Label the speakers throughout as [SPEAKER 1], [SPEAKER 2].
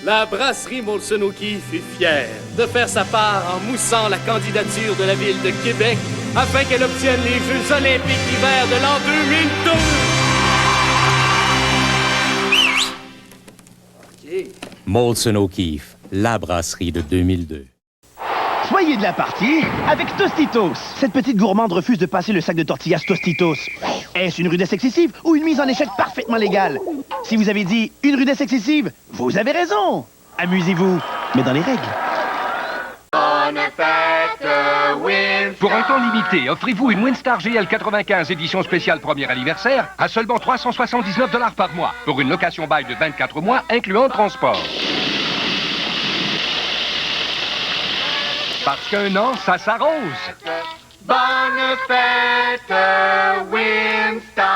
[SPEAKER 1] La brasserie Molson O'Keeffe est fière de faire sa part en moussant la candidature de la ville de Québec afin qu'elle obtienne les Jeux olympiques d'hiver de l'an 2002. OK.
[SPEAKER 2] Molson O'Keeffe, la brasserie de 2002.
[SPEAKER 3] Soyez de la partie avec Tostitos. Cette petite gourmande refuse de passer le sac de tortillas Tostitos. Est-ce une rudesse excessive ou une mise en échec parfaitement légale? Si vous avez dit une rudesse excessive, vous avez raison. Amusez-vous, mais dans les règles.
[SPEAKER 4] Pour un temps limité, offrez-vous une Winstar GL 95 édition spéciale premier anniversaire à seulement 379 $ par mois pour une location bail de 24 mois incluant transport. Parce qu'un an, ça s'arrose.
[SPEAKER 5] Bonne fête, Winstar!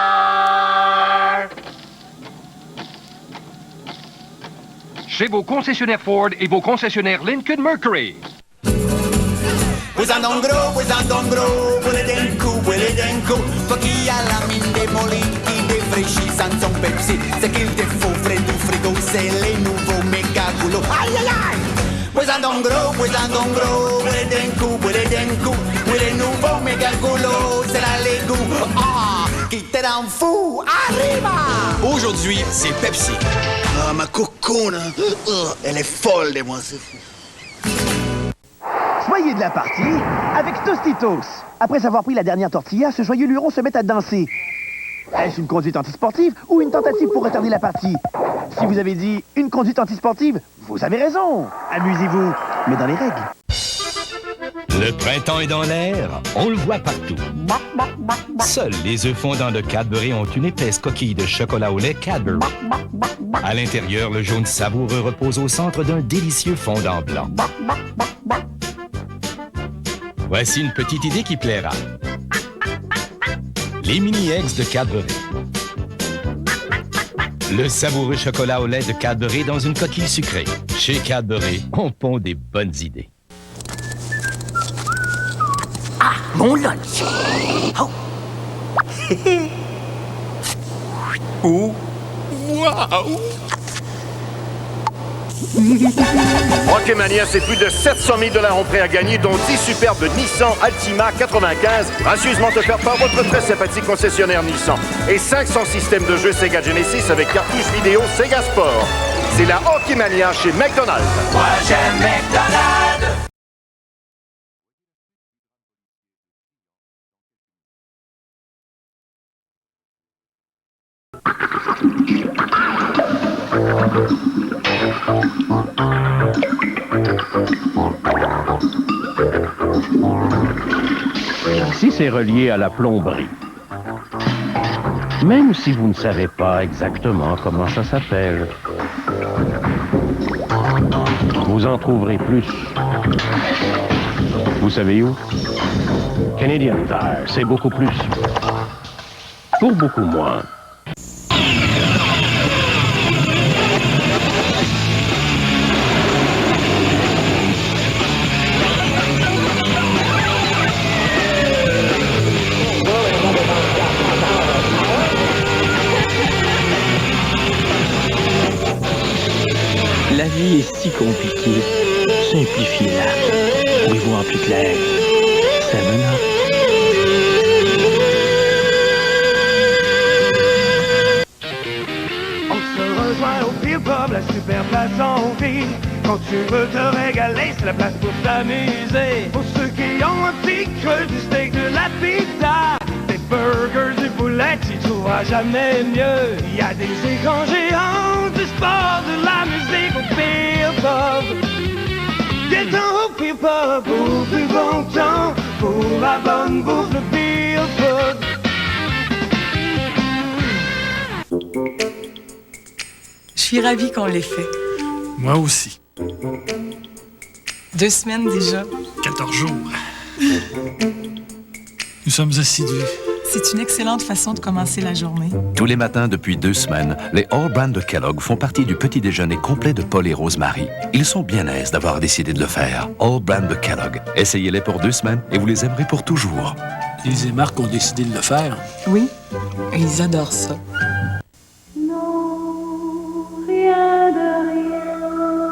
[SPEAKER 4] Chez vos concessionnaires Ford et vos concessionnaires Lincoln Mercury.
[SPEAKER 6] Pues andongro, vuole denku, pochi alla minde molinki, de freschi sans Pepsi, c'est qu'il te faut frais du frigo, c'est les nouveaux méga goulots. Aïe aïe aïe! Pues andongro, vuole denku, les nouveaux méga goulots, c'est la légou. Ah, qui te rend fou, arriva!
[SPEAKER 7] Aujourd'hui, c'est Pepsi.
[SPEAKER 8] Ah, ma cocone, elle est folle de moi, c'est fou.
[SPEAKER 3] Soyez de la partie avec Tostitos. Après avoir pris la dernière tortilla, ce joyeux luron se met à danser. Est-ce une conduite antisportive ou une tentative pour retarder la partie? Si vous avez dit une conduite antisportive, vous avez raison. Amusez-vous, mais dans les règles.
[SPEAKER 9] Le printemps est dans l'air, on le voit partout. Seuls les œufs fondants de Cadbury ont une épaisse coquille de chocolat au lait Cadbury. À l'intérieur, le jaune savoureux repose au centre d'un délicieux fondant blanc. Voici une petite idée qui plaira. Les mini-eggs de Cadbury. Le savoureux chocolat au lait de Cadbury dans une coquille sucrée. Chez Cadbury, on pond des bonnes idées.
[SPEAKER 6] Ah, mon lunch! Oh!
[SPEAKER 7] Ouh! Waouh!
[SPEAKER 10] Rocketmania, c'est plus de 700 000 $ en prêt à gagner, dont 10 superbes Nissan Altima 95, gracieusement offertes par votre très sympathique concessionnaire Nissan. Et 500 systèmes de jeux Sega Genesis avec cartouches vidéo Sega Sport. C'est la Rocketmania chez McDonald's.
[SPEAKER 5] Moi j'aime McDonald's!
[SPEAKER 11] Si c'est relié à la plomberie, même si vous ne savez pas exactement comment ça s'appelle, vous en trouverez plus. Vous savez où? Canadian Tire, c'est beaucoup plus. Pour beaucoup moins.
[SPEAKER 12] La vie est si compliquée. Simplifiez-la pour y voir plus clair. C'est maintenant.
[SPEAKER 13] On se rejoint au Peel Pub, la super place en ville. Quand tu veux te régaler, c'est la place pour t'amuser. Pour ceux qui ont un petit creux, du steak, de la pizza, des burgers, du poulet, tu trouveras jamais mieux. Il y a des écrans géants, du sport, de la musique au Peel Pub. Viens-t'en au Peel Pub, au plus bon temps, pour la bonne bouffe, le Peel Pub.
[SPEAKER 14] Je suis ravie qu'on l'ait fait.
[SPEAKER 15] Moi aussi.
[SPEAKER 14] 2 semaines déjà.
[SPEAKER 15] 14 jours. Nous sommes assidus.
[SPEAKER 14] C'est une excellente façon de commencer la journée.
[SPEAKER 16] Tous les matins depuis 2 semaines, les All Brand de Kellogg font partie du petit déjeuner complet de Paul et Rosemary. Ils sont bien aises d'avoir décidé de le faire. All Brand de Kellogg. Essayez-les pour 2 semaines et vous les aimerez pour toujours.
[SPEAKER 15] Lise et Marc ont décidé de le faire.
[SPEAKER 14] Oui, et ils adorent ça.
[SPEAKER 5] Non, rien de rien.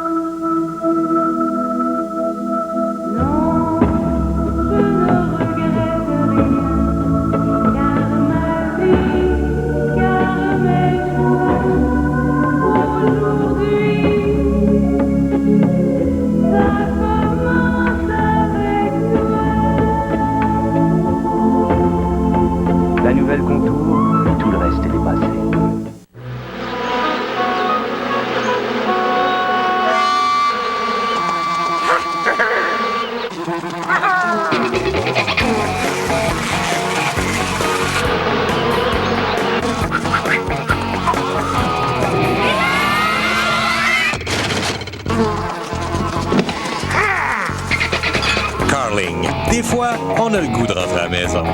[SPEAKER 2] fois, on a le goût de rentrer à la maison.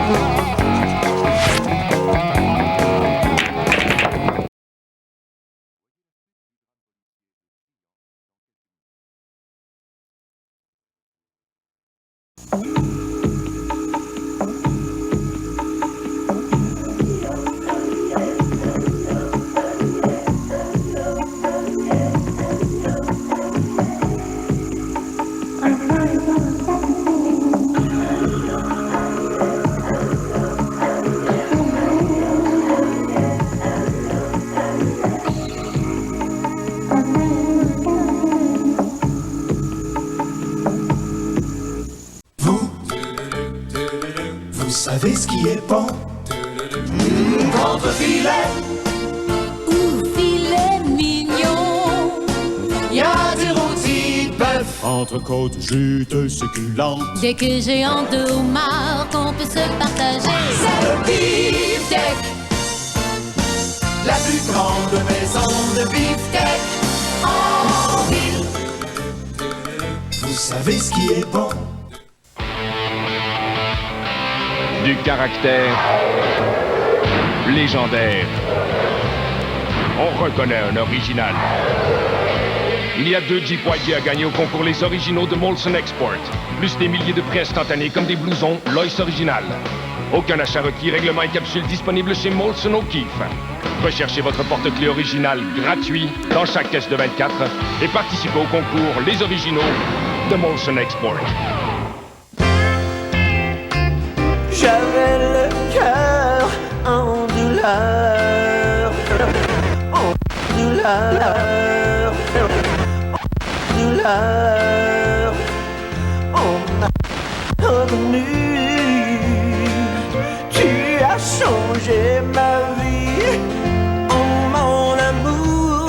[SPEAKER 6] Vous savez ce qui est bon? Contre filet
[SPEAKER 17] ou filet mignon.
[SPEAKER 6] Y a du rôti de bœuf,
[SPEAKER 18] entrecôte juteux succulente,
[SPEAKER 17] Dès que j'ai en deux homard qu'on peut se partager.
[SPEAKER 6] c'est le beefsteak, la plus grande maison de beefsteak en ville. Vous savez ce qui est bon?
[SPEAKER 4] Du caractère légendaire. On reconnaît un original. Il y a 2 Jeep Waggy à gagner au concours Les Originaux de Molson Export, plus des milliers de prix instantanés comme des blousons Lois Original. Aucun achat requis, règlement et capsule disponible chez Molson O'Keeffe. Recherchez votre porte-clés original gratuit dans chaque caisse de 24 et participez au concours Les Originaux de Molson Export.
[SPEAKER 5] J'avais le cœur en douleur, en douleur, en douleur, on a revenu. Tu as changé ma vie, oh mon amour,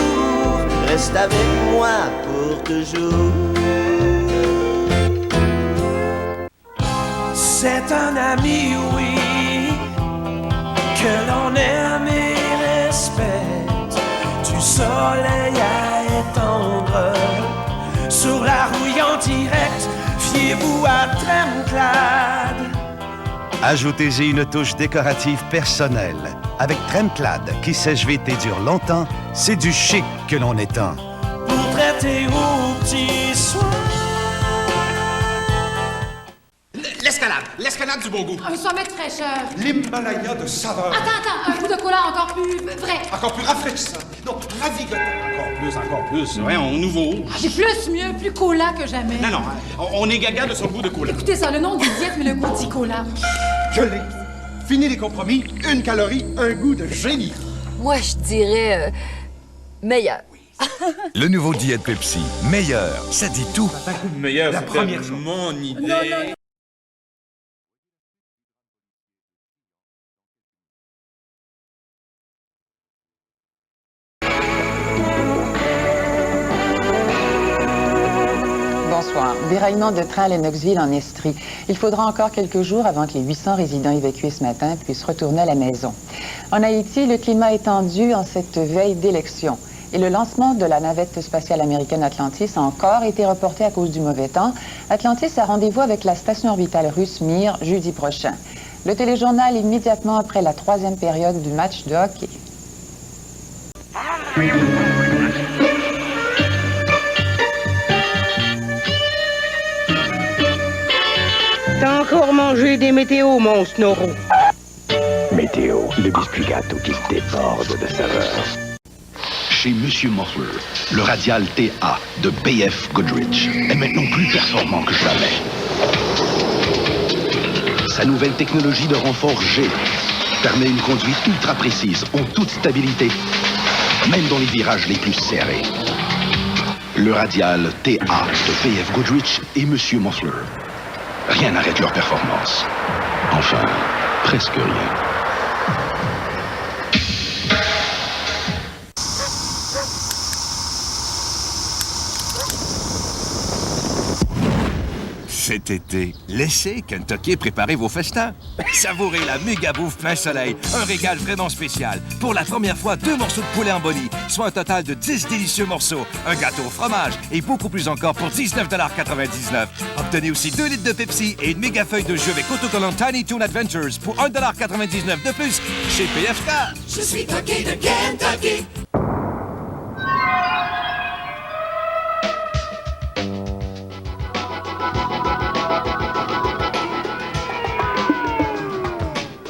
[SPEAKER 5] reste avec moi pour toujours. C'est un ami, oui, que l'on aime et respecte, du soleil à étendre, sur la rouille en direct, fiez-vous à Tremclad.
[SPEAKER 19] Ajoutez-y une touche décorative personnelle. Avec Tremclad, qui sèche-vite et dure longtemps, c'est du chic que l'on étend.
[SPEAKER 5] Pour traiter aux petits soins.
[SPEAKER 7] L'escalade du bon goût.
[SPEAKER 20] Un sommet de fraîcheur.
[SPEAKER 7] L'Himalaya de saveur.
[SPEAKER 20] Attends, un coup de cola encore plus vrai.
[SPEAKER 7] Encore plus rafraîchissant. Non, ravigotant. Encore plus. Ouais, on nouveau.
[SPEAKER 20] J'ai plus, mieux, plus cola que jamais.
[SPEAKER 7] Non, on est gaga de son goût de cola.
[SPEAKER 20] Écoutez ça, le nom du diète, mais le goût dit cola.
[SPEAKER 7] Je l'ai. Fini les compromis, 1 calorie, un goût de génie.
[SPEAKER 21] Moi, je dirais meilleur.
[SPEAKER 16] Le nouveau Diète Pepsi, meilleur, ça dit tout.
[SPEAKER 7] Meilleur,
[SPEAKER 16] La première
[SPEAKER 7] mon idée.
[SPEAKER 20] Non.
[SPEAKER 22] Bonsoir. Déraillement de train à Lennoxville en Estrie. Il faudra encore quelques jours avant que les 800 résidents évacués ce matin puissent retourner à la maison. En Haïti, le climat est tendu en cette veille d'élection. Et le lancement de la navette spatiale américaine Atlantis a encore été reporté à cause du mauvais temps. Atlantis a rendez-vous avec la station orbitale russe Mir jeudi prochain. Le téléjournal immédiatement après la 3e période du match de hockey.
[SPEAKER 23] T'as encore mangé des météos, mon Snoro.
[SPEAKER 11] Météo, le biscuit gâteau qui déborde de saveur.
[SPEAKER 24] Chez Monsieur Muffler, le radial TA de BF Goodrich est maintenant plus performant que jamais. Sa nouvelle technologie de renfort G permet une conduite ultra précise en toute stabilité, même dans les virages les plus serrés. Le radial TA de BF Goodrich et Monsieur Muffler. Rien n'arrête leur performance. Enfin, presque rien.
[SPEAKER 25] C'est
[SPEAKER 1] cet été, laissez Kentucky préparer vos festins. Savourez la méga bouffe plein soleil, un régal vraiment spécial. Pour la première fois, 2 morceaux de poulet en boni, soit un total de 10 délicieux morceaux, un gâteau au fromage et beaucoup plus encore pour 19,99 $. Obtenez aussi 2 litres de Pepsi et une méga feuille de jeu avec autocollant Tiny Toon Adventures pour 1,99 $ de plus chez PFK.
[SPEAKER 5] Je suis Turkey de Kentucky.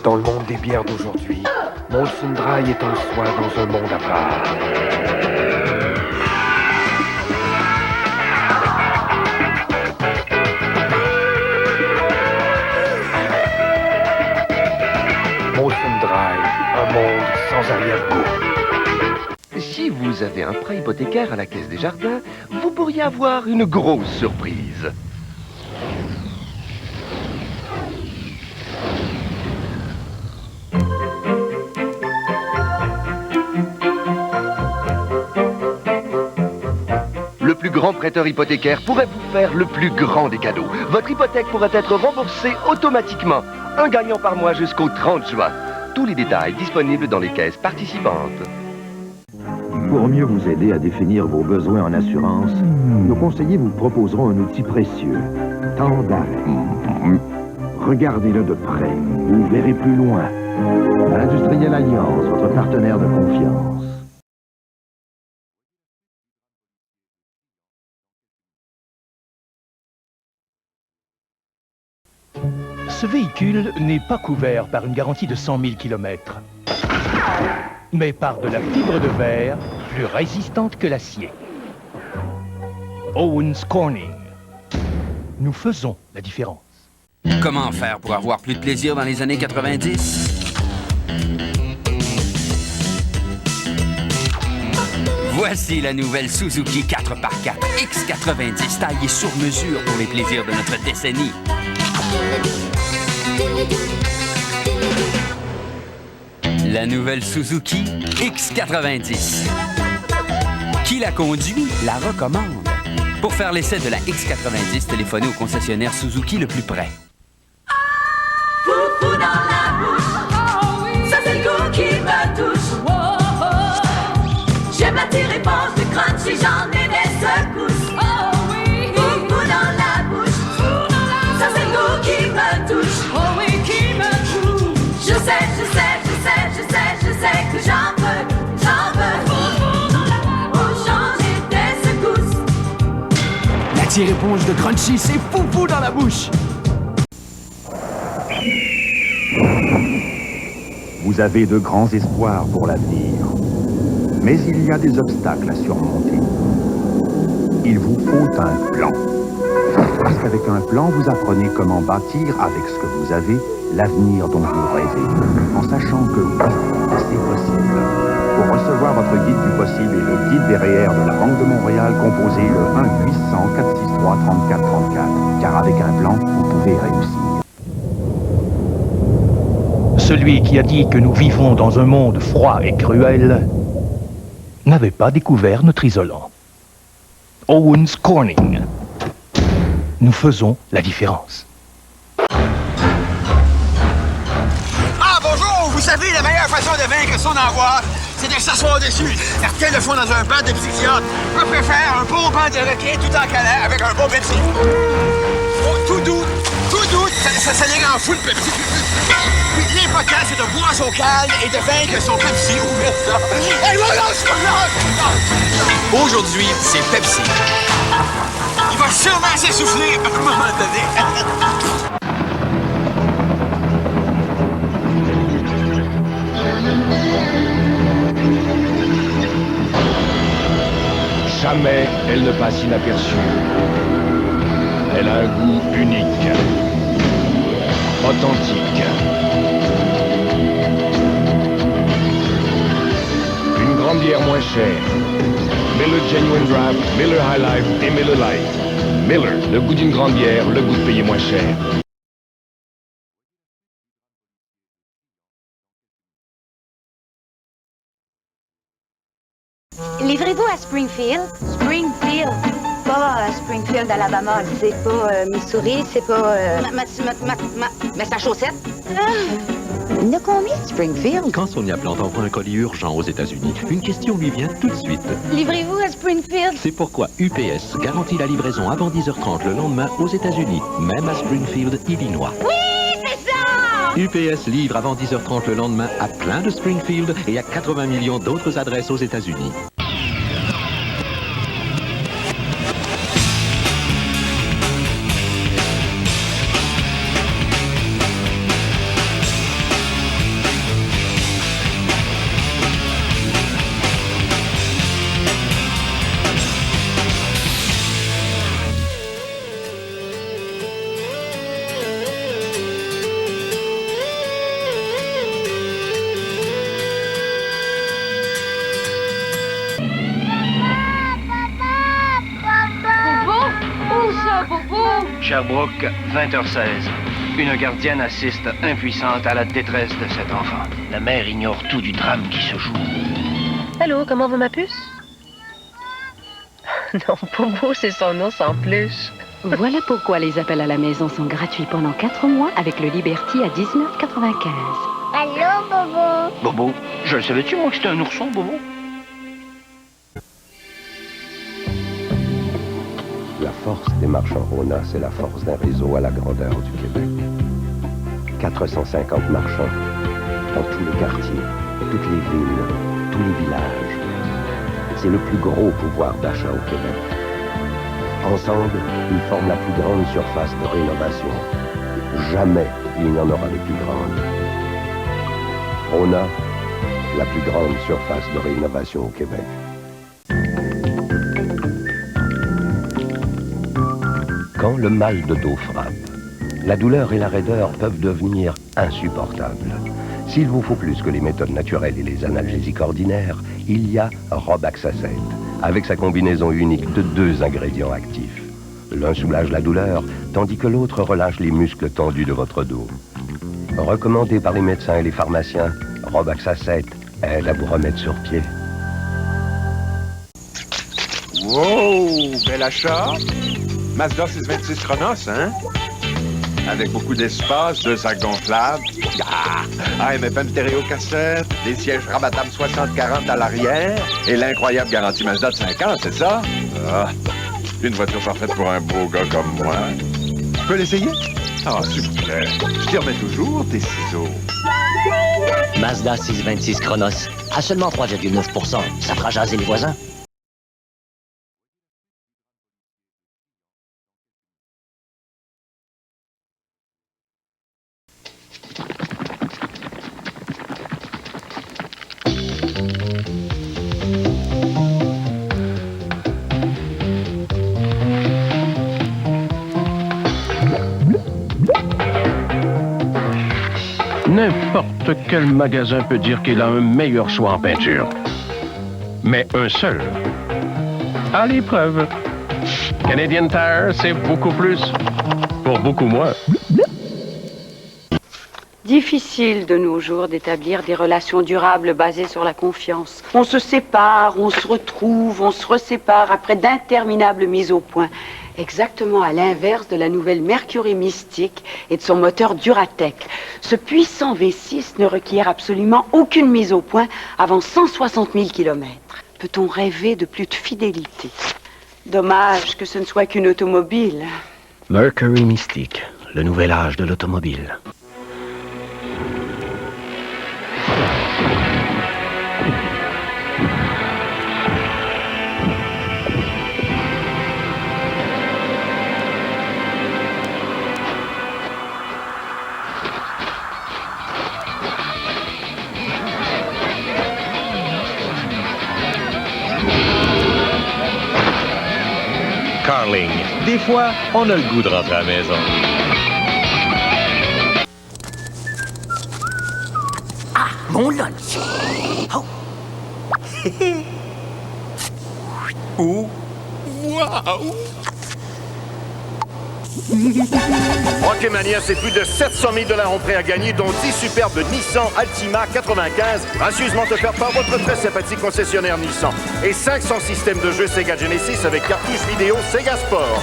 [SPEAKER 11] Dans le monde des bières d'aujourd'hui, Molson Dry est en soi dans un monde à part. Molson Dry, un monde sans arrière-goût. Si vous avez un prêt hypothécaire à la Caisse des Jardins, vous pourriez avoir une grosse surprise. Le plus grand prêteur hypothécaire pourrait vous faire le plus grand des cadeaux. Votre hypothèque pourrait être remboursée automatiquement. Un gagnant par mois jusqu'au 30 juin. Tous les détails disponibles dans les caisses participantes.
[SPEAKER 3] Pour mieux vous aider à définir vos besoins en assurance, nos conseillers vous proposeront un outil précieux, Temps d'arrêt. Regardez-le de près, vous verrez plus loin. Industrielle Alliance, votre partenaire de confiance.
[SPEAKER 11] Ce véhicule n'est pas couvert par une garantie de 100 000 km, mais par de la fibre de verre plus résistante que l'acier. Owens Corning. Nous faisons la différence.
[SPEAKER 8] Comment faire pour avoir plus de plaisir dans les années 90? Voici la nouvelle Suzuki 4x4 X90 taillée sur mesure pour les plaisirs de notre décennie. La nouvelle Suzuki X90. Qui la conduit, la recommande. Pour faire l'essai de la X90, téléphonez au concessionnaire Suzuki le plus près.
[SPEAKER 5] Foufou dans la bouche, ça c'est le goût qui me touche. J'aime la petite réponse du crunch et j'en ai des secousses. Foufou dans la bouche, ça c'est le goût qui me touche. Je sais que j'en veux. Pour changer des secousses.
[SPEAKER 11] La tire-éponge de Crunchy, c'est foufou dans la bouche.
[SPEAKER 3] Vous avez de grands espoirs pour l'avenir. Mais il y a des obstacles à surmonter. Il vous faut un plan. Parce qu'avec un plan, vous apprenez comment bâtir avec ce que vous avez l'avenir dont vous rêvez, en sachant que c'est possible. Pour recevoir votre guide du possible et le guide des REER de la Banque de Montréal, composez le 1-800-463-3434. Car avec un plan, vous pouvez réussir.
[SPEAKER 11] Celui qui a dit que nous vivons dans un monde froid et cruel n'avait pas découvert notre isolant. Owens Corning. Nous faisons la différence.
[SPEAKER 9] Ah, bonjour! Vous savez, la meilleure façon de vaincre son angoisse, c'est de s'asseoir dessus. Certains le font dans un banc de psychiatre. Je préfère un bon banc de requin tout en câlin avec un bon Pepsi. Oh, tout doux, ça les rend fou le Pepsi. Puis l'important, c'est de boire son calme et de vaincre son Pepsi. Ouvre ça. Hey, voilà, aujourd'hui, c'est Pepsi. Il va sûrement s'essouffler à un moment donné.
[SPEAKER 4] Jamais elle ne passe inaperçue. Elle a un goût unique, authentique. Une grande bière moins chère. Miller Genuine Draft, Miller High Life et Miller Light. Miller, le goût d'une grande bière, le goût de payer moins cher.
[SPEAKER 25] Livrez-vous à Springfield? Springfield.
[SPEAKER 10] pas Springfield, Alabama. C'est pas Missouri, c'est pas...
[SPEAKER 12] Mais sa chaussette?
[SPEAKER 10] Il y a combien de Springfield?
[SPEAKER 13] Quand Sonia Plante envoie un colis urgent aux États-Unis, une question lui vient tout de suite.
[SPEAKER 10] Livrez-vous à Springfield?
[SPEAKER 13] C'est pourquoi UPS garantit la livraison avant 10h30 le lendemain aux États-Unis, même à Springfield, Illinois.
[SPEAKER 10] Oui, c'est ça!
[SPEAKER 13] UPS livre avant 10h30 le lendemain à plein de Springfield et à 80 millions d'autres adresses aux États-Unis.
[SPEAKER 15] Sherbrooke, 20h16. Une gardienne assiste impuissante à la détresse de cet enfant. La mère ignore tout du drame qui se joue.
[SPEAKER 25] Allô, comment va ma puce? Non, Bobo, c'est son ours en peluche.
[SPEAKER 26] Voilà pourquoi les appels à la maison sont gratuits pendant 4 mois avec le Liberty à 19,95.
[SPEAKER 10] Allô, Bobo?
[SPEAKER 15] Bobo, je le savais-tu, moi, que c'était un ourson, Bobo?
[SPEAKER 27] La force des marchands Rona, c'est la force d'un réseau à la grandeur du Québec. 450 marchands dans tous les quartiers, toutes les villes, tous les villages. C'est le plus gros pouvoir d'achat au Québec. Ensemble, ils forment la plus grande surface de rénovation. Jamais il n'y en aura de plus grande. Rona, la plus grande surface de rénovation au Québec. Quand le mal de dos frappe, la douleur et la raideur peuvent devenir insupportables. S'il vous faut plus que les méthodes naturelles et les analgésiques ordinaires, il y a Robaxacet, avec sa combinaison unique de 2 ingrédients actifs. L'un soulage la douleur, tandis que l'autre relâche les muscles tendus de votre dos. Recommandé par les médecins et les pharmaciens, Robaxacet aide à vous remettre sur pied.
[SPEAKER 28] Wow, bel achat! Mazda 626 Chronos, hein? Avec beaucoup d'espace, 2 sacs gonflables. AM/FM stéréo cassette, des sièges rabattables 60-40 à l'arrière et l'incroyable garantie Mazda de 5 ans, c'est ça? Ah, une voiture parfaite pour un beau gars comme moi. Tu peux l'essayer? Ah, s'il vous plaît. Je t'y remets toujours tes ciseaux.
[SPEAKER 12] Mazda 626 Chronos, à seulement 3,9 %. Ça fera jaser les voisins.
[SPEAKER 29] N'importe quel magasin peut dire qu'il a un meilleur choix en peinture. Mais un seul. À l'épreuve. Canadian Tire, c'est beaucoup plus pour beaucoup moins.
[SPEAKER 30] Difficile de nos jours d'établir des relations durables basées sur la confiance. On se sépare, on se retrouve, on se resépare après d'interminables mises au point. Exactement à l'inverse de la nouvelle Mercury Mystique et de son moteur Duratec. Ce puissant V6 ne requiert absolument aucune mise au point avant 160 000 km. Peut-on rêver de plus de fidélité? Dommage que ce ne soit qu'une automobile.
[SPEAKER 29] Mercury Mystique, le nouvel âge de l'automobile.
[SPEAKER 2] Carling. Des fois, on a le goût de rentrer à la maison.
[SPEAKER 12] Ah, mon lunch. Oh.
[SPEAKER 2] Oh. Wow.
[SPEAKER 6] Rocketmania, c'est plus de 700 000 $ en prêt à gagner, dont 10 superbes Nissan Altima 95, gracieusement offertes par votre très sympathique concessionnaire Nissan. Et 500 systèmes de jeux Sega Genesis avec cartouches vidéo Sega Sport.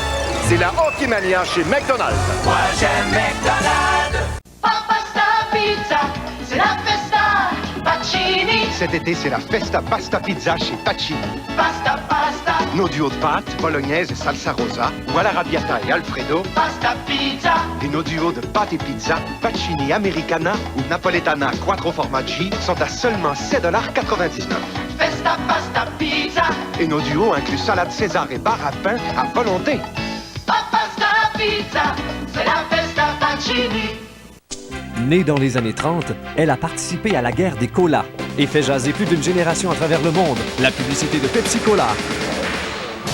[SPEAKER 6] C'est la Rocketmania chez McDonald's.
[SPEAKER 5] Moi j'aime McDonald's. Pasta Pizza, c'est la festa Pacini.
[SPEAKER 24] Cet été, c'est la Festa Pasta Pizza chez Pacini.
[SPEAKER 5] Pasta.
[SPEAKER 24] Nos duos de pâtes, bolognaise et salsa rosa, ou à l'arrabbiata et alfredo.
[SPEAKER 5] Pasta Pizza.
[SPEAKER 24] Et nos duos de pâtes et pizza, Pacini Americana ou Napoletana Quattro Formaggi, sont à seulement 7,99 $.
[SPEAKER 5] Festa Pasta Pizza.
[SPEAKER 24] Et nos duos incluent salade César et bar à pain à volonté.
[SPEAKER 5] Pasta Pizza, c'est la festa Pacini.
[SPEAKER 7] Née dans les années 30, elle a participé à la guerre des colas et fait jaser plus d'une génération à travers le monde. La publicité de Pepsi Cola.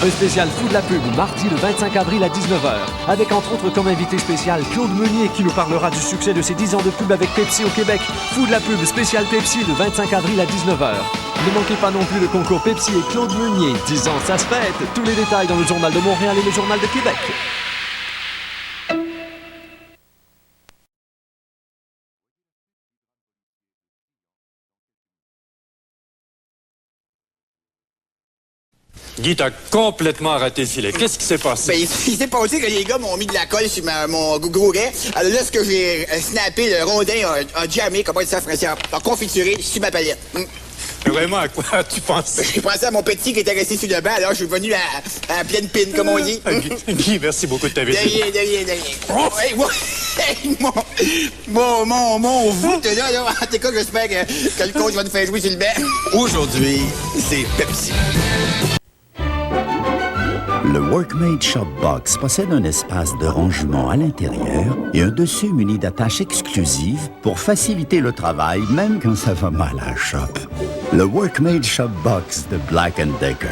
[SPEAKER 7] Un spécial Fou de la pub, mardi le 25 avril à 19h, avec entre autres comme invité spécial Claude Meunier qui nous parlera du succès de ses 10 ans de pub avec Pepsi au Québec. Fou de la pub, spécial Pepsi le 25 avril à 19h. Ne manquez pas non plus le concours Pepsi et Claude Meunier. 10 ans, ça se fête. Tous les détails dans le Journal de Montréal et le Journal de Québec.
[SPEAKER 14] Guy, t'as complètement raté le filet. Qu'est-ce qui s'est passé?
[SPEAKER 9] Ben, il s'est passé que les gars m'ont mis de la colle sur mon gouret. Alors là, ce que j'ai snappé, le rondin a jammé, comment ça français, a confituré sur ma palette.
[SPEAKER 14] Vraiment, à quoi tu pensais?
[SPEAKER 9] J'ai pensé à mon petit qui était resté sur le banc, alors je suis venu à pleine pine, comme on dit.
[SPEAKER 14] Guy, merci beaucoup de ta visite.
[SPEAKER 9] De rien. Oh! Hey, mon voûte, là. En tout cas, j'espère que le coach va nous faire jouer sur le banc. Aujourd'hui, c'est Pepsi.
[SPEAKER 16] Le Workmate Shop Box possède un espace de rangement à l'intérieur et un dessus muni d'attaches exclusives pour faciliter le travail même quand ça va mal à la shop. Le Workmate Shop Box de Black & Decker.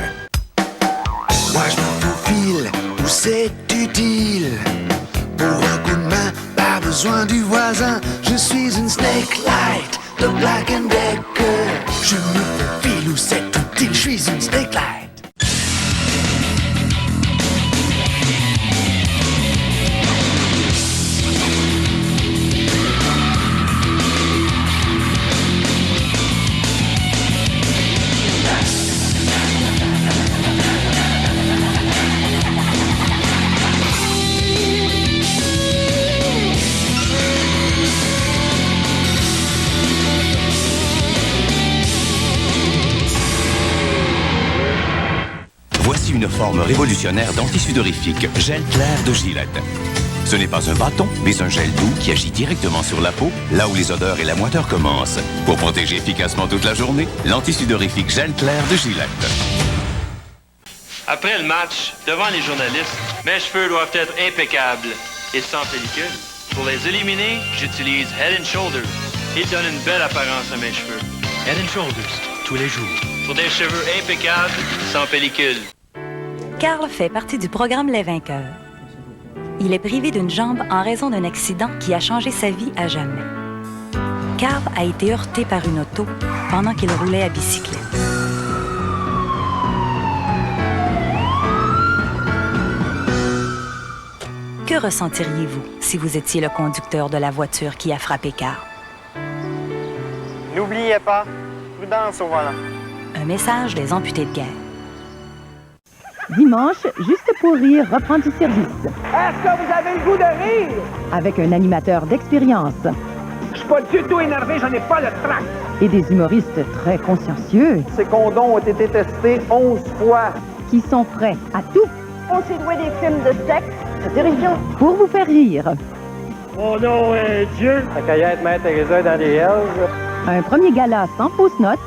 [SPEAKER 17] Moi je me faufile où c'est utile. Pour un coup de main, pas besoin du voisin. Je suis une Snake Light de Black & Decker. Je me faufile où c'est utile. Je suis une Snake Light.
[SPEAKER 18] Voici une forme révolutionnaire d'antisudorifique, gel clair de Gillette. Ce n'est pas un bâton, mais un gel doux qui agit directement sur la peau, là où les odeurs et la moiteur commencent. Pour protéger efficacement toute la journée, l'antisudorifique gel clair de Gillette.
[SPEAKER 19] Après le match, devant les journalistes, mes cheveux doivent être impeccables et sans pellicule. Pour les éliminer, j'utilise Head & Shoulders. Ils donnent une belle apparence à mes cheveux. Head & Shoulders, tous les jours. Pour des cheveux impeccables, sans pellicule.
[SPEAKER 20] Carl fait partie du programme Les Vainqueurs. Il est privé d'une jambe en raison d'un accident qui a changé sa vie à jamais. Carl a été heurté par une auto pendant qu'il roulait à bicyclette. Que ressentiriez-vous si vous étiez le conducteur de la voiture qui a frappé Carl?
[SPEAKER 21] N'oubliez pas, prudence au volant.
[SPEAKER 20] Un message des amputés de guerre.
[SPEAKER 22] Dimanche, Juste pour rire reprend du service.
[SPEAKER 9] Est-ce que vous avez le goût de rire?
[SPEAKER 22] Avec un animateur d'expérience.
[SPEAKER 9] Je suis pas du tout énervé, j'en ai pas le trac.
[SPEAKER 22] Et des humoristes très consciencieux.
[SPEAKER 9] Ces condoms ont été testés 11 fois.
[SPEAKER 22] Qui sont prêts à tout.
[SPEAKER 10] On s'est doué des films de sexe, c'est terrifiant.
[SPEAKER 22] Pour vous faire rire.
[SPEAKER 9] Mon nom est Dieu.
[SPEAKER 21] La cueillette Mère Teresa dans les Hells.
[SPEAKER 22] Un premier gala sans fausse note.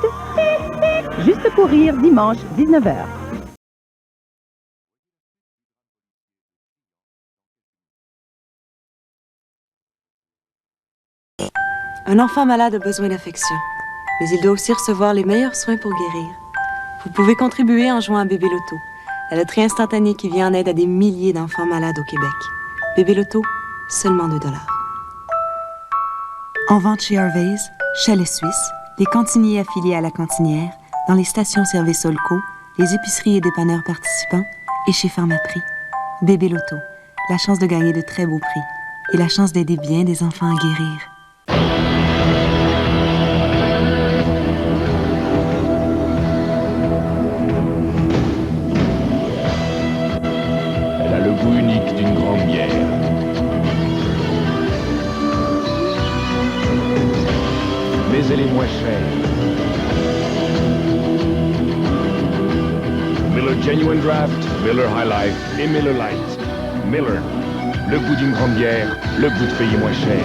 [SPEAKER 22] Juste pour rire, dimanche, 19h.
[SPEAKER 31] Un enfant malade a besoin d'affection, mais il doit aussi recevoir les meilleurs soins pour guérir. Vous pouvez contribuer en jouant à Bébé Loto, la loterie instantanée qui vient en aide à des milliers d'enfants malades au Québec. Bébé Loto, seulement 2 $. En vente chez Harvey's, Chalet Suisse, les cantiniers affiliés à la cantinière, dans les stations-service Olco, les épiceries et dépanneurs participants et chez Pharmaprix. Bébé Loto, la chance de gagner de très beaux prix et la chance d'aider bien des enfants à guérir.
[SPEAKER 29] Elle a le goût unique d'une grande bière. Mais elle est moins chère. Miller Genuine Draft, Miller High Life et Miller Light. Miller, le goût d'une grande bière, le goût de payer moins cher.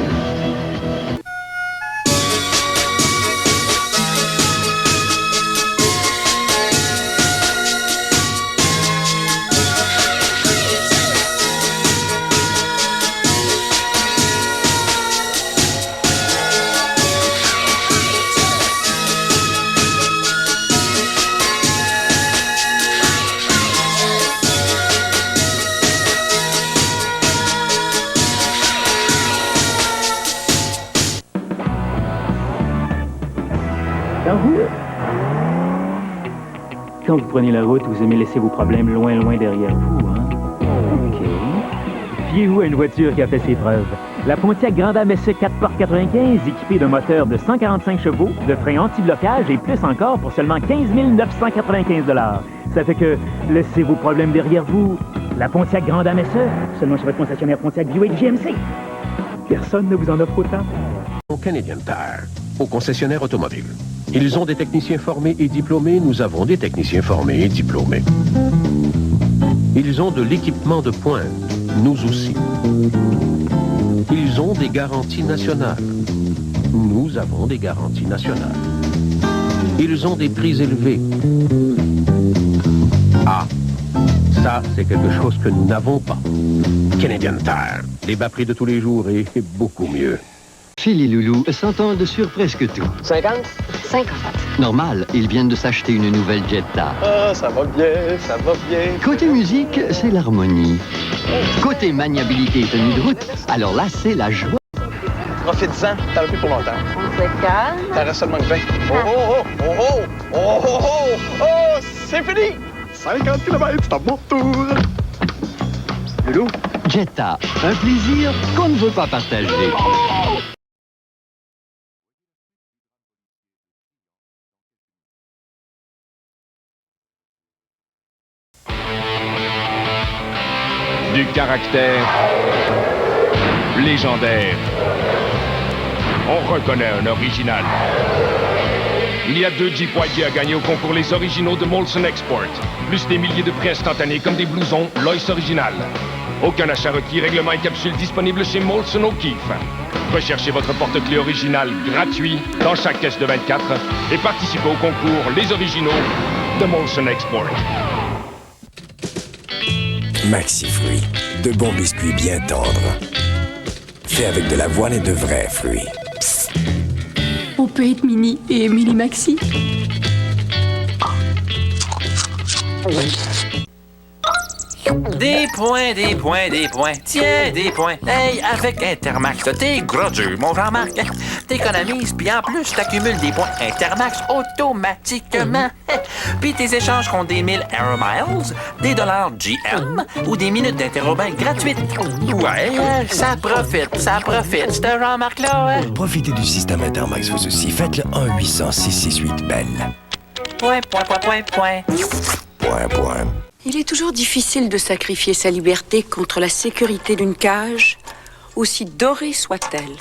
[SPEAKER 1] Quand vous prenez la route, vous aimez laisser vos problèmes loin, loin derrière vous, hein? OK. Fiez-vous à une voiture qui a fait ses preuves. La Pontiac Grand Am SE 4 portes 95, équipée d'un moteur de 145 chevaux, de freins anti-blocage et plus encore pour seulement 15 995 $. Ça fait que laissez vos problèmes derrière vous. La Pontiac Grand Am SE, seulement chez votre concessionnaire Pontiac Buick GMC. Personne ne vous en offre autant.
[SPEAKER 29] Au Canadian Tire, au concessionnaire automobile. Ils ont des techniciens formés et diplômés, nous avons des techniciens formés et diplômés. Ils ont de l'équipement de pointe, nous aussi. Ils ont des garanties nationales. Nous avons des garanties nationales. Ils ont des prix élevés. Ah, ça, c'est quelque chose que nous n'avons pas. Canadian Tire, les bas prix de tous les jours et beaucoup mieux.
[SPEAKER 3] Chez les loulous s'entendent sur presque tout.
[SPEAKER 4] 50? 50.
[SPEAKER 3] Normal, ils viennent de s'acheter une nouvelle Jetta.
[SPEAKER 4] Ah, ça va bien, ça va bien.
[SPEAKER 3] Côté musique, c'est l'harmonie. Côté maniabilité et tenue de route, alors là, c'est la joie.
[SPEAKER 4] Profite-en, t'en as plus pour longtemps.
[SPEAKER 10] On se calme.
[SPEAKER 4] T'en restes seulement que 20. Oh, oh, oh, oh, oh, oh, oh, oh, oh, c'est fini! 50 km, c'est à mon tour.
[SPEAKER 3] Loulou, Jetta, un plaisir qu'on ne veut pas partager.
[SPEAKER 29] Du caractère légendaire. On reconnaît un original. Il y a 2 Jeep Waggy à gagner au concours Les Originaux de Molson Export, plus des milliers de prix instantanés comme des blousons Loyce Original. Aucun achat requis, règlement et capsule disponible chez Molson O'Keeffe. Recherchez votre porte-clés original gratuit dans chaque caisse de 24 et participez au concours Les Originaux de Molson Export.
[SPEAKER 8] Maxi Fruits, de bons biscuits bien tendres. Fait avec de l'avoine et de vrais fruits. Psst.
[SPEAKER 11] On peut être mini et aimer les maxi.
[SPEAKER 13] Des points, des points, des points. Tiens, des points. Hey, avec Intermax, t'es gros mon Jean-Marc. T'économises, puis en plus, t'accumules des points Intermax automatiquement. Puis tes échanges contre des 1000 Air Miles, des dollars GM ou des minutes d'interrobin gratuites. Ouais, ça profite, ce Jean-Marc-là.
[SPEAKER 8] Profitez du système Intermax vous aussi. Faites-le 1-800-668-BELLE.
[SPEAKER 13] Point, point, point, point, point.
[SPEAKER 8] Point, point.
[SPEAKER 30] Il est toujours difficile de sacrifier sa liberté contre la sécurité d'une cage, aussi dorée soit-elle.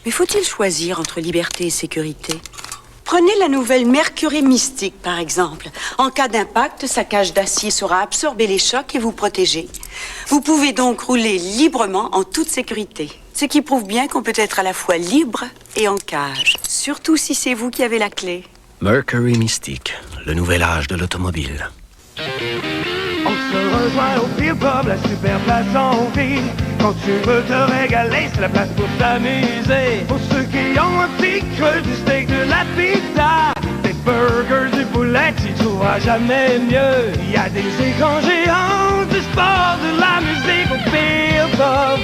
[SPEAKER 30] Mais faut-il choisir entre liberté et sécurité? Prenez la nouvelle Mercury Mystique, par exemple. En cas d'impact, sa cage d'acier saura absorber les chocs et vous protéger. Vous pouvez donc rouler librement en toute sécurité. Ce qui prouve bien qu'on peut être à la fois libre et en cage. Surtout si c'est vous qui avez la clé.
[SPEAKER 8] Mercury Mystique, le nouvel âge de l'automobile.
[SPEAKER 15] On se rejoint au Beer Pub, la super place en ville. Quand tu veux te régaler, c'est la place pour t'amuser. Pour ceux qui ont un petit creux, du steak, de la pizza, des burgers, du poulet, tu trouveras jamais mieux. Il y a des écrans géants, du sport, de la musique au Beer Pub.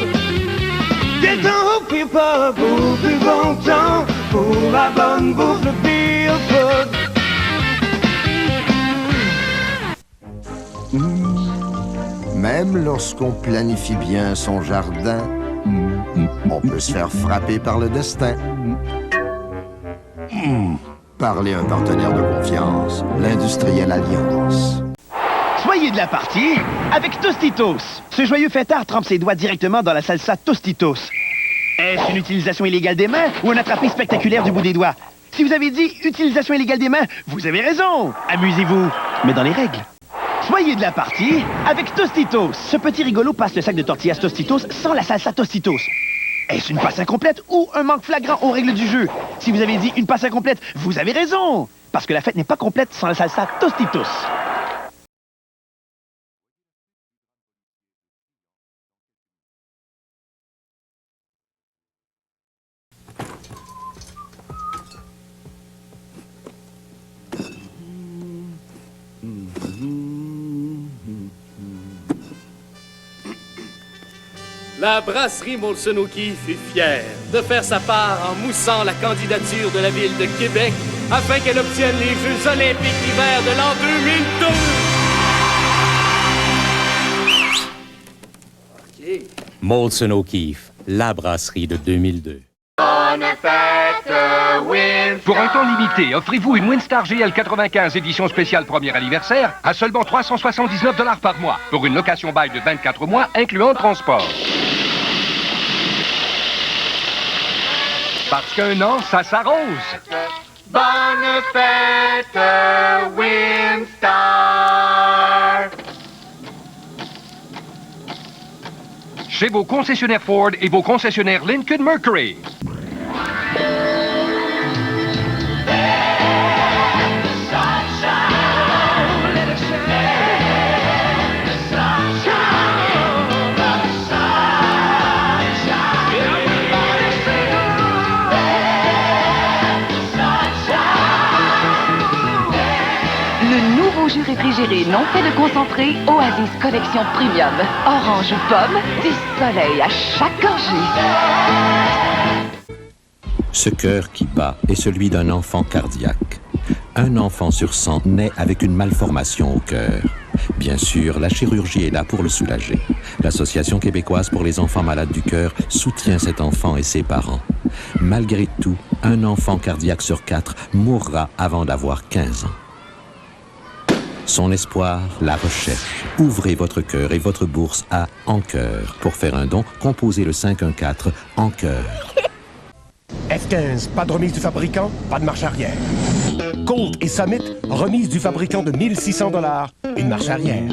[SPEAKER 15] Viens-t'en au Beer Pub, au plus bon temps, pour la bonne bouffe, le Beer Pub.
[SPEAKER 23] Mais
[SPEAKER 2] Même lorsqu'on planifie bien son jardin, on peut se faire frapper par le destin. Parlez un partenaire de confiance, l'Industrielle Alliance.
[SPEAKER 5] Soyez de la partie avec Tostitos. Ce joyeux fêtard trempe ses doigts directement dans la salsa Tostitos. Est-ce une utilisation illégale des mains ou un attrapé spectaculaire du bout des doigts? Si vous avez dit utilisation illégale des mains, vous avez raison. Amusez-vous, mais dans les règles. Soyez de la partie avec Tostitos. Ce petit rigolo passe le sac de tortillas Tostitos sans la salsa Tostitos. Est-ce une passe incomplète ou un manque flagrant aux règles du jeu? Si vous avez dit une passe incomplète, vous avez raison. Parce que la fête n'est pas complète sans la salsa Tostitos.
[SPEAKER 6] La brasserie Molson O'Keeffe est fière de faire sa part en moussant la candidature de la ville de Québec afin qu'elle obtienne les Jeux olympiques d'hiver de l'an 2012.
[SPEAKER 7] Molson O'Keeffe, la brasserie de 2002.
[SPEAKER 12] Pour un temps limité, offrez-vous une Windstar GL 95 édition spéciale premier anniversaire à seulement $379 par mois pour une location bail de 24 mois incluant le transport. Parce qu'un an, ça s'arrose.
[SPEAKER 15] Bonne fête, Windstar!
[SPEAKER 12] Chez vos concessionnaires Ford et vos concessionnaires Lincoln Mercury.
[SPEAKER 23] Jus réfrigéré non fait de concentré, Oasis Collection Premium. Orange ou pomme, du soleil à chaque gorgée.
[SPEAKER 24] Ce cœur qui bat est celui d'un enfant cardiaque. Un enfant sur 100 naît avec une malformation au cœur. Bien sûr, la chirurgie est là pour le soulager. L'Association québécoise pour les enfants malades du cœur soutient cet enfant et ses parents. Malgré tout, un enfant cardiaque sur 4 mourra avant d'avoir 15 ans. Son espoir, la recherche. Ouvrez votre cœur et votre bourse à Encoeur. Pour faire un don, composez le 514 Encoeur.
[SPEAKER 25] F15, pas de remise du fabricant, pas de marche arrière. Colt et Summit, remise du fabricant de $1,600, une marche arrière.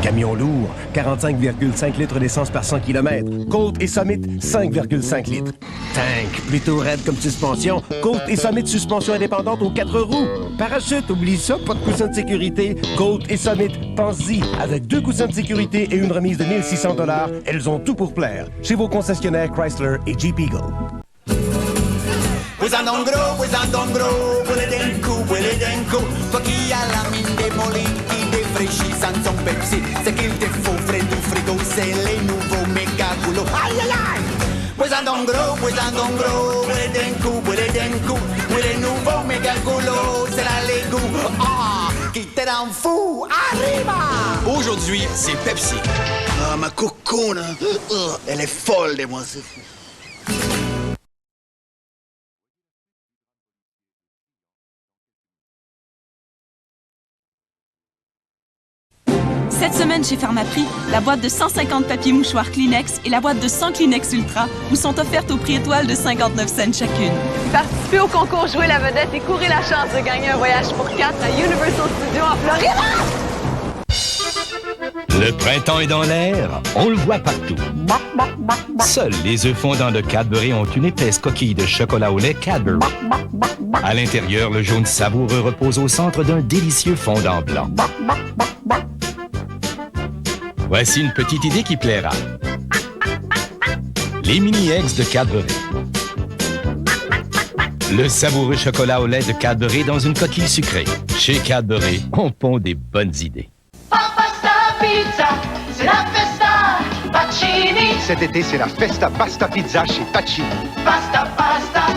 [SPEAKER 25] Camion lourd, 45,5 litres d'essence par 100 km. Colt et Summit, 5,5 litres. Tank, plutôt raide comme suspension. Colt et Summit, suspension indépendante aux 4 roues. Parachute, oublie ça, pas de coussin de sécurité. Colt et Summit, pense-y. Avec 2 coussins de sécurité et une remise de $1,600, elles ont tout pour plaire. Chez vos concessionnaires Chrysler et Jeep Eagle.
[SPEAKER 15] Toi qui as la mine démolie, qui défraîchit sans son Pepsi. C'est qu'il te faut Fredo, Fredo, c'est les nouveaux méga goulots. Aïe aïe aïe! Puesandongro, Puelendenku, les nouveaux méga goulots, c'est la l'égout. Ah, qui te rend fou, arriba!
[SPEAKER 9] Aujourd'hui, c'est Pepsi. Ah, ma cocone, elle est folle de moi, c'est fou.
[SPEAKER 26] Cette semaine chez Pharmaprix, la boîte de 150 papiers mouchoirs Kleenex et la boîte de 100 Kleenex Ultra vous sont offertes au prix étoile de 59 cents chacune.
[SPEAKER 31] Participez au concours Jouer la vedette et courez la chance de gagner un voyage pour 4 à Universal Studios en Floride.
[SPEAKER 27] Le printemps est dans l'air, on le voit partout. Seuls les œufs fondants de Cadbury ont une épaisse coquille de chocolat au lait Cadbury. À l'intérieur, le jaune savoureux repose au centre d'un délicieux fondant blanc. Voici une petite idée qui plaira. Les mini-eggs de Cadbury. Le savoureux chocolat au lait de Cadbury dans une coquille sucrée. Chez Cadbury, on pond des bonnes idées.
[SPEAKER 15] Pasta Pizza, c'est la festa Pacini.
[SPEAKER 9] Cet été, c'est la Festa Pasta Pizza chez Pacini.
[SPEAKER 15] Pasta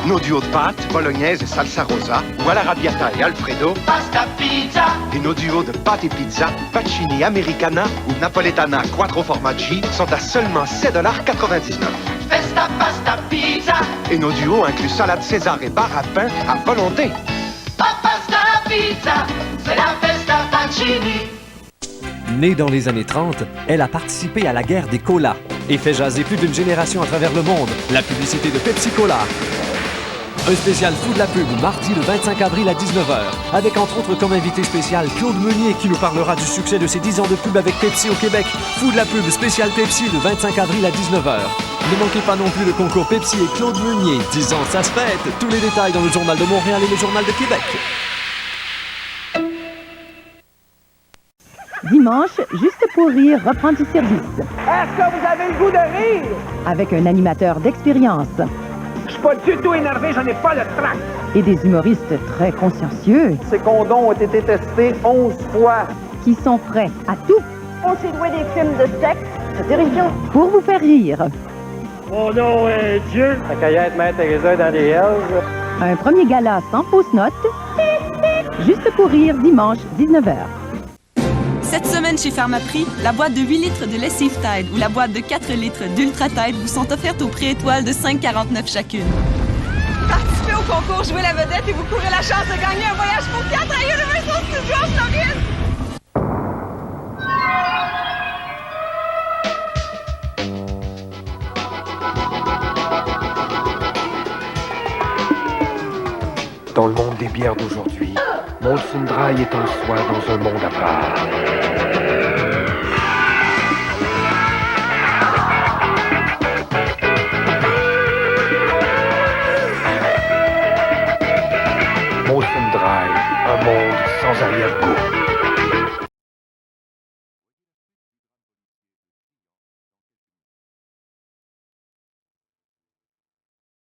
[SPEAKER 25] Nos duos de pâtes, bolognaise et salsa rosa, ou à l'arrabbiata et alfredo.
[SPEAKER 15] Pasta pizza.
[SPEAKER 25] Et nos duos de pâtes et pizza, pacini americana ou napoletana quattro formaggi sont à seulement 7,99 $.
[SPEAKER 15] Festa pasta pizza.
[SPEAKER 25] Et nos duos incluent salade César et bar à pain à volonté.
[SPEAKER 15] Pasta pizza, c'est la festa Pacini.
[SPEAKER 1] Née dans les années 30, elle a participé à la guerre des colas et fait jaser plus d'une génération à travers le monde. La publicité de Pepsi Cola. Un spécial Fou de la pub, mardi le 25 avril à 19h, avec entre autres comme invité spécial Claude Meunier qui nous parlera du succès de ses 10 ans de pub avec Pepsi au Québec. Fou de la pub, spécial Pepsi le 25 avril à 19h. Ne manquez pas non plus le concours Pepsi et Claude Meunier. 10 ans, ça se fête. Tous les détails dans le Journal de Montréal et le Journal de Québec.
[SPEAKER 10] Dimanche, Juste pour rire reprend du service.
[SPEAKER 15] Est-ce que vous avez le goût de rire?
[SPEAKER 10] Avec un animateur d'expérience.
[SPEAKER 15] Je suis pas du tout énervé, j'en ai pas le trac.
[SPEAKER 10] Et des humoristes très consciencieux.
[SPEAKER 15] Ces condoms ont été testés 11 fois.
[SPEAKER 10] Qui sont prêts à tout.
[SPEAKER 14] On s'est doué des films de sexe. C'est terrifiant.
[SPEAKER 10] Pour vous faire rire.
[SPEAKER 15] Mon nom est Dieu. La Caillette Mère Teresa dans les Hells.
[SPEAKER 10] Un premier gala sans fausse note. Juste pour rire, dimanche, 19h.
[SPEAKER 26] Cette semaine chez Pharmaprix, la boîte de 8 litres de Lessive Tide ou la boîte de 4 litres d'Ultra Tide vous sont offertes au prix étoile de 5,49 chacune.
[SPEAKER 16] Participez au concours, jouez la vedette et vous courez la chance de gagner un voyage pour 4 à Universal Studios Floride.
[SPEAKER 25] Dans le monde des bières d'aujourd'hui, Molson Dry est en soi dans un monde à part. Molson Dry, un monde sans arrière-goût.